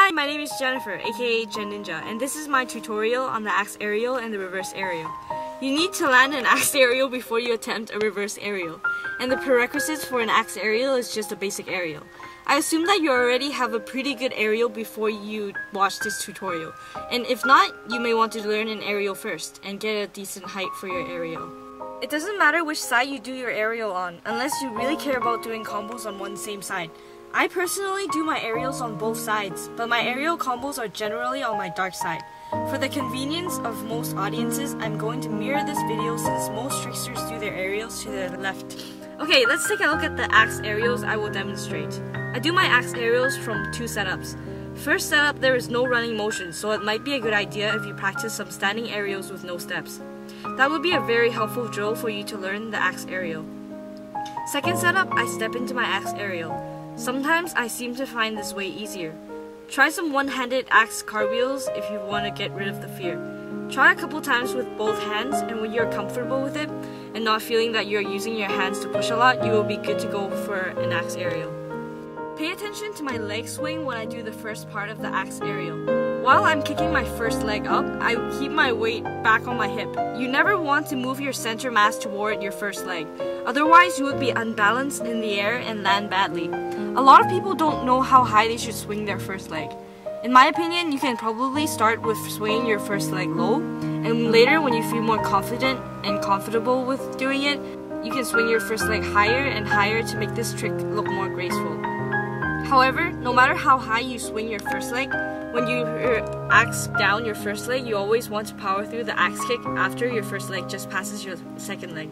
Hi, my name is Jennifer, aka Jenninja, and this is my tutorial on the axe aerial and the reverse aerial. You need to land an axe aerial before you attempt a reverse aerial, and the prerequisites for an axe aerial is just a basic aerial. I assume that you already have a pretty good aerial before you watch this tutorial, and if not, you may want to learn an aerial first and get a decent height for your aerial. It doesn't matter which side you do your aerial on, unless you really care about doing combos on one same side. I personally do my aerials on both sides, but my aerial combos are generally on my dark side. For the convenience of most audiences, I'm going to mirror this video since most tricksters do their aerials to their left. Okay, let's take a look at the axe aerials I will demonstrate. I do my axe aerials from two setups. First setup, there is no running motion, so it might be a good idea if you practice some standing aerials with no steps. That would be a very helpful drill for you to learn the axe aerial. Second setup, I step into my axe aerial. Sometimes I seem to find this way easier. Try some one-handed axe cartwheels if you want to get rid of the fear. Try a couple times with both hands, and when you're comfortable with it and not feeling that you're using your hands to push a lot, you will be good to go for an axe aerial. Pay attention to my leg swing when I do the first part of the axe aerial. While I'm kicking my first leg up, I keep my weight back on my hip. You never want to move your center mass toward your first leg. Otherwise, you would be unbalanced in the air and land badly. A lot of people don't know how high they should swing their first leg. In my opinion, you can probably start with swinging your first leg low, and later when you feel more confident and comfortable with doing it, you can swing your first leg higher and higher to make this trick look more graceful. However, no matter how high you swing your first leg, when you axe down your first leg, you always want to power through the axe kick after your first leg just passes your second leg.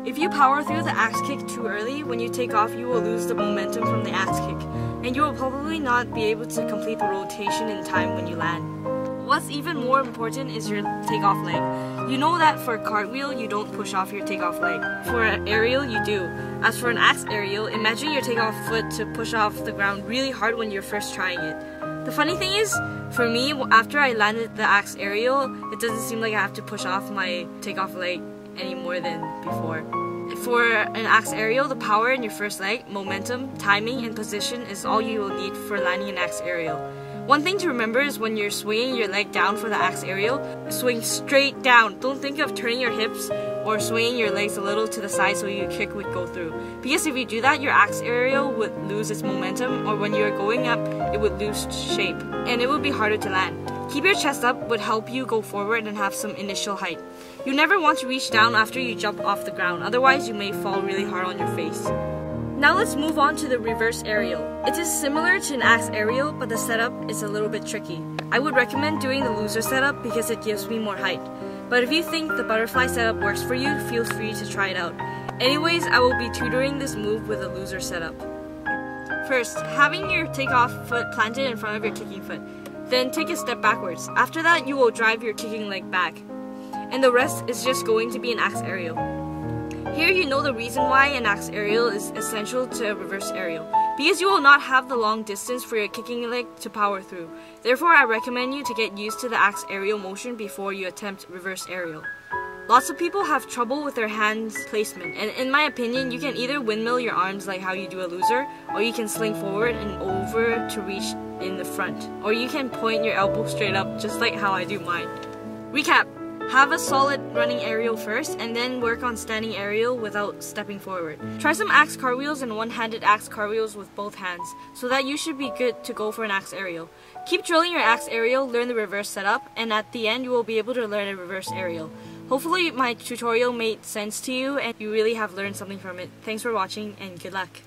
If you power through the axe kick too early, when you take off you will lose the momentum from the axe kick, and you will probably not be able to complete the rotation in time when you land. What's even more important is your takeoff leg. You know that for a cartwheel, you don't push off your takeoff leg. For an aerial, you do. As for an axe aerial, imagine your takeoff foot to push off the ground really hard when you're first trying it. The funny thing is, for me, after I landed the axe aerial, it doesn't seem like I have to push off my takeoff leg any more than before. For an axe aerial, the power in your first leg, momentum, timing, and position is all you will need for landing an axe aerial. One thing to remember is when you're swinging your leg down for the axe aerial, swing straight down. Don't think of turning your hips or swinging your legs a little to the side so your kick would go through. Because if you do that, your axe aerial would lose its momentum, or when you're going up, it would lose shape, and it would be harder to land. Keep your chest up would help you go forward and have some initial height. You never want to reach down after you jump off the ground, otherwise you may fall really hard on your face. Now let's move on to the reverse aerial. It is similar to an axe aerial, but the setup is a little bit tricky. I would recommend doing the loser setup because it gives me more height. But if you think the butterfly setup works for you, feel free to try it out. Anyways, I will be tutoring this move with a loser setup. First, having your takeoff foot planted in front of your kicking foot. Then take a step backwards. After that, you will drive your kicking leg back. And the rest is just going to be an axe aerial. Here you know the reason why an axe aerial is essential to a reverse aerial. Because you will not have the long distance for your kicking leg to power through. Therefore, I recommend you to get used to the axe aerial motion before you attempt reverse aerial. Lots of people have trouble with their hands placement, and in my opinion, you can either windmill your arms like how you do a loser, or you can sling forward and over to reach in the front, or you can point your elbow straight up just like how I do mine. Recap. Have a solid running aerial first, and then work on standing aerial without stepping forward. Try some axe cartwheels and one-handed axe cartwheels with both hands, so that you should be good to go for an axe aerial. Keep drilling your axe aerial, learn the reverse setup, and at the end you will be able to learn a reverse aerial. Hopefully my tutorial made sense to you and you really have learned something from it. Thanks for watching and good luck.